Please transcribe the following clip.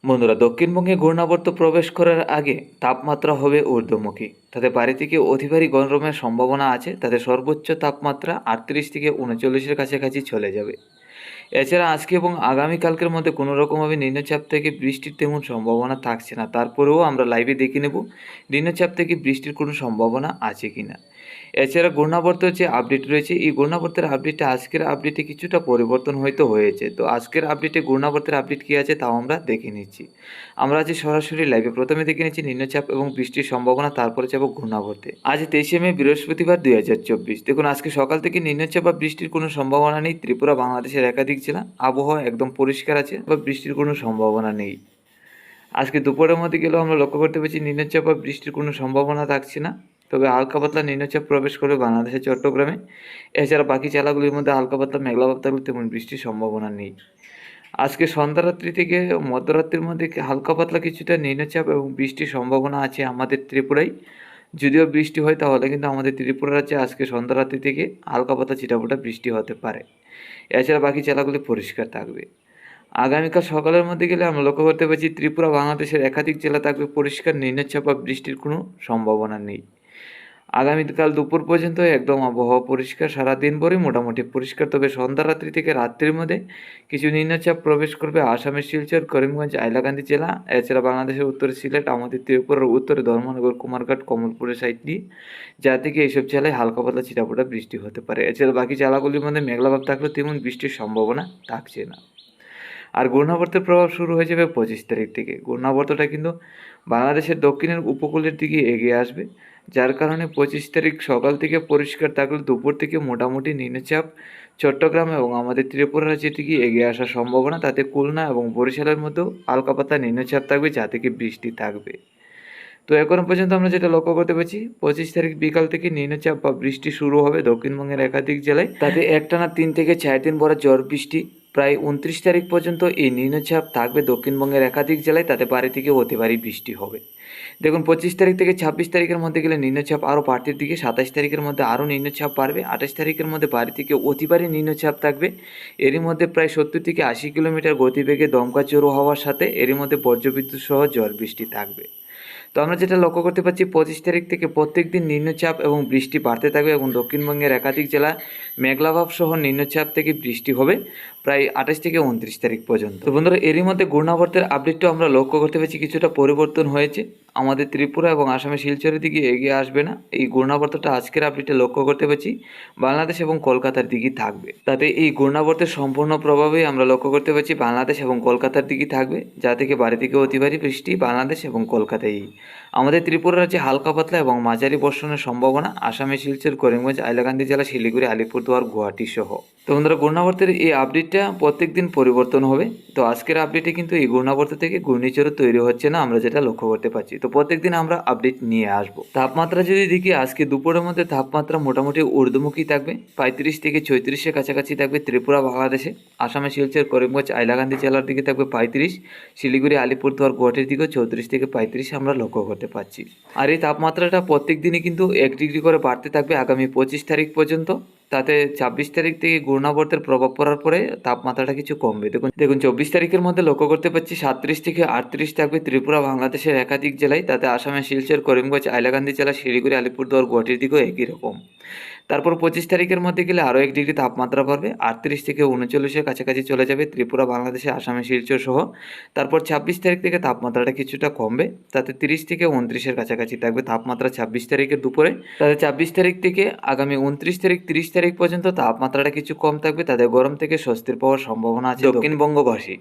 বন্ধুরা, দক্ষিণবঙ্গে ঘূর্ণাবর্ত প্রবেশ করার আগে তাপমাত্রা হবে ঊর্ধ্বমুখী। তাতে বাড়ি থেকে অতি ভারী গরমের সম্ভাবনা আছে। তাতে সর্বোচ্চ তাপমাত্রা 38 থেকে 39-এর কাছাকাছি চলে যাবে। এছাড়া আজকে এবং আগামীকালকের মধ্যে কোনো রকমভাবে নিম্নচাপ থেকে বৃষ্টির তেমন সম্ভাবনা থাকছে না। তারপরেও আমরা লাইভে দেখে নেব নিম্নচাপ থেকে বৃষ্টির কোনো সম্ভাবনা আছে কি না। এছাড়া ঘূর্ণাবর্তের যে আপডেট রয়েছে, এই ঘূর্ণাবর্তের আপডেটটা আজকের আপডেটে কিছুটা পরিবর্তন হয়তো হয়েছে। তো আজকের আপডেটে ঘূর্ণাবর্তের আপডেট কী আছে তাও আমরা দেখে নিচ্ছি। আমরা আজ সরাসরি লাইভে প্রথমে দেখে নিচ্ছি নিম্নচাপ এবং বৃষ্টির সম্ভাবনা, তারপরে যাব ঘূর্ণাবর্তে। আজ 23শে মে বৃহস্পতিবার 2024। দেখুন, আজকে সকাল থেকে নিম্নচাপ বা বৃষ্টির কোনো সম্ভাবনা নেই। ত্রিপুরা বাংলাদেশের একাধিক জেলা আবহাওয়া একদম পরিষ্কার আছে বা বৃষ্টির কোনো সম্ভাবনা নেই। আজকে দুপুরের মধ্যে গেলেও আমরা লক্ষ্য করতে পারছি নিম্নচাপ বা বৃষ্টির কোনো সম্ভাবনা থাকছে না। তবে হালকা পাতলা নিম্নচাপ প্রবেশ করবে বাংলাদেশের চট্টগ্রামে। এছাড়া বাকি জেলাগুলির মধ্যে হালকা পাতলা মেঘলা ভাব থাকলে তেমন বৃষ্টির সম্ভাবনা নেই। আজকে সন্ধ্যারাত্রি থেকে মধ্যরাত্রির মধ্যে হালকা পাতলা কিছুটা নিম্নচাপ এবং বৃষ্টির সম্ভাবনা আছে আমাদের ত্রিপুরায়। যদিও বৃষ্টি হয় তাহলে কিন্তু আমাদের ত্রিপুরা রাজ্যে আজকে সন্ধ্যারাত্রি থেকে হালকা পাতলা ছিটাফোঁটা বৃষ্টি হতে পারে। এছাড়া বাকি জেলাগুলি পরিষ্কার থাকবে। আগামীকাল সকালের মধ্যে গেলে আমরা লক্ষ্য করতে পারছি ত্রিপুরা বাংলাদেশের একাধিক জেলা থাকবে পরিষ্কার, নিম্নচাপ বা বৃষ্টির কোনো সম্ভাবনা নেই। আগামীকাল দুপুর পর্যন্ত একদম আবহাওয়া পরিষ্কার, সারাদিন ভরই মোটামুটি পরিষ্কার। তবে সন্ধ্যা রাত্রি থেকে রাত্রির মধ্যে কিছু নিম্নচাপ প্রবেশ করবে আসামের শিলচর, করিমগঞ্জ, হাইলাকান্দি জেলা। এছাড়া বাংলাদেশের উত্তরে সিলেট, আমাদের ত্রিপুরার উত্তরে ধর্মনগর, কুমারঘাট, কমলপুরের সাইড দিয়ে, যা থেকে এইসব জেলায় হালকা পাতলা ছিটাফোঁটা বৃষ্টি হতে পারে। এছাড়া বাকি জেলাগুলির মধ্যে মেঘলাভাব থাকলেও তেমন বৃষ্টির সম্ভাবনা থাকছে না। আর ঘূর্ণাবর্তের প্রভাব শুরু হয়ে যাবে 25 তারিখ থেকে। ঘূর্ণাবর্তটা কিন্তু বাংলাদেশের দক্ষিণের উপকূলের দিকে এগিয়ে আসবে, যার কারণে 25 তারিখ সকাল থেকে পরিষ্কার থাকলে দুপুর থেকে মোটামুটি নিম্নচাপ চট্টগ্রাম এবং আমাদের ত্রিপুরা রাজ্যের দিকে এগিয়ে আসার সম্ভাবনা। তাতে খুলনা এবং বরিশালের মধ্যেও হালকা পাতলা নিম্নচাপ থাকবে, যা থেকে বৃষ্টি থাকবে। তো এখনো পর্যন্ত আমরা যেটা লক্ষ্য করতে পারছি, 25 তারিখ বিকাল থেকে নিম্নচাপ বা বৃষ্টি শুরু হবে দক্ষিণবঙ্গের একাধিক জেলায়। তাতে একটানা 3 থেকে 4 দিন ভরা ঝড় বৃষ্টি। প্রায় 29 তারিখ পর্যন্ত এই নিম্নচাপ থাকবে দক্ষিণবঙ্গের একাধিক জেলায়। তাতে ভারী থেকে অতি ভারী বৃষ্টি হবে। দেখুন, 25 তারিখ থেকে 26 তারিখের মধ্যে গেলে নিম্নচাপ আরও বাড়তির দিকে। 27 তারিখের মধ্যে আরও নিম্নচাপ বাড়বে। 28 তারিখের মধ্যে ভারী থেকে অতি ভারী নিম্নচাপ থাকবে। এরই মধ্যে প্রায় 70 থেকে 80 কিলোমিটার গতিবেগে দমকা ঝোড়ো হওয়ার সাথে এরই মধ্যে বজ্রবিদ্যুৎ সহ ঝড় বৃষ্টি থাকবে। তো আমরা যেটা লক্ষ্য করতে পারছি, 25 তারিখ থেকে প্রত্যেক দিন নিম্নচাপ এবং বৃষ্টি বাড়তে থাকবে এবং দক্ষিণবঙ্গের একাধিক জেলা মেঘলাভাব সহ নিম্নচাপ থেকে বৃষ্টি হবে প্রায় 28 থেকে 29 তারিখ পর্যন্ত। তো বন্ধুরা, এরই মধ্যে ঘূর্ণাবর্তের আপডেটটাও আমরা লক্ষ্য করতে পারছি কিছুটা পরিবর্তন হয়েছে। আমাদের ত্রিপুরা এবং আসামের শিলচরের দিকে এগিয়ে আসবে না। এই ঘূর্ণাবর্তটা আজকের আপডেটে লক্ষ্য করতে পারছি বাংলাদেশ এবং কলকাতার দিকেই থাকবে। তাতে এই ঘূর্ণাবর্তের সম্পূর্ণ প্রভাবেই আমরা লক্ষ্য করতে পারছি বাংলাদেশ এবং কলকাতার দিকেই থাকবে, যা থেকে ভারী থেকে অতি ভারী বৃষ্টি বাংলাদেশ এবং কলকাতায়। আমাদের ত্রিপুরা রাজ্যে হালকা পাতলা এবং মাঝারি বর্ষণের সম্ভাবনা আসামে শিলচর, করিমগঞ্জ, হাইলাকান্দি জেলা, শিলিগুড়ি, আলিপুরদুয়ার, গুয়াহাটি সহ। তো বন্ধুরা, ঘূর্ণাবর্তের এই আপডেটটা প্রত্যেক দিন পরিবর্তন হবে। তো আজকের আপডেটে কিন্তু এই ঘূর্ণাবর্ত থেকে ঘূর্ণিঝড় তৈরি হচ্ছে না, আমরা যেটা লক্ষ্য করতে পারছি। তো প্রত্যেক দিন আমরা আপডেট নিয়ে আসবো। তাপমাত্রা যদি দেখি, আজকে দুপুরের মধ্যে তাপমাত্রা মোটামুটি ঊর্ধ্বমুখী থাকবে, 35 থেকে 34-এর কাছাকাছি থাকবে ত্রিপুরা বাংলাদেশে। আসামে শিলচর, করিমগঞ্জ, হাইলাকান্দি জেলার দিকে থাকবে 35, শিলিগুড়ি, আলিপুরদুয়ার, গুয়াহাটির দিকেও 34 থেকে 35 আমরা লক্ষ্য করতে পারছি। আর এই তাপমাত্রাটা প্রত্যেক দিনই কিন্তু 1 ডিগ্রি করে বাড়তে থাকবে আগামী 25 তারিখ পর্যন্ত। তাতে 26 তারিখ থেকে ঘূর্ণাবর্তের প্রভাব পড়ার পরে তাপমাত্রাটা কিছু কমবে। দেখুন 24 তারিখের মধ্যে লক্ষ্য করতে পারছি 37 থেকে 38 থাকবে ত্রিপুরা বাংলাদেশের একাধিক জেলায়। তাতে আসামের শিলচর, করিমগঞ্জ, হাইলাকান্দি জেলা, শিলিগুড়ি, আলিপুরদুয়ার, গুয়াহাটির দিকেও একই রকম। তারপর 25 তারিখের মধ্যে গেলে আরও 1 ডিগ্রি তাপমাত্রা বাড়বে, 38 থেকে 39-এর কাছাকাছি চলে যাবে ত্রিপুরা বাংলাদেশে, আসামের শিলচর সহ। তারপর 26 তারিখ থেকে তাপমাত্রাটা কিছুটা কমবে, তাতে 30 থেকে 29-এর কাছাকাছি থাকবে তাপমাত্রা 26 তারিখের দুপুরে। তাতে 26 তারিখ থেকে আগামী 29 তারিখ, 30 তারিখ পর্যন্ত তাপমাত্রাটা কিছু কম থাকবে। তাদের গরম থেকে স্বস্তির পাওয়ার সম্ভাবনা আছে দক্ষিণবঙ্গবাসী।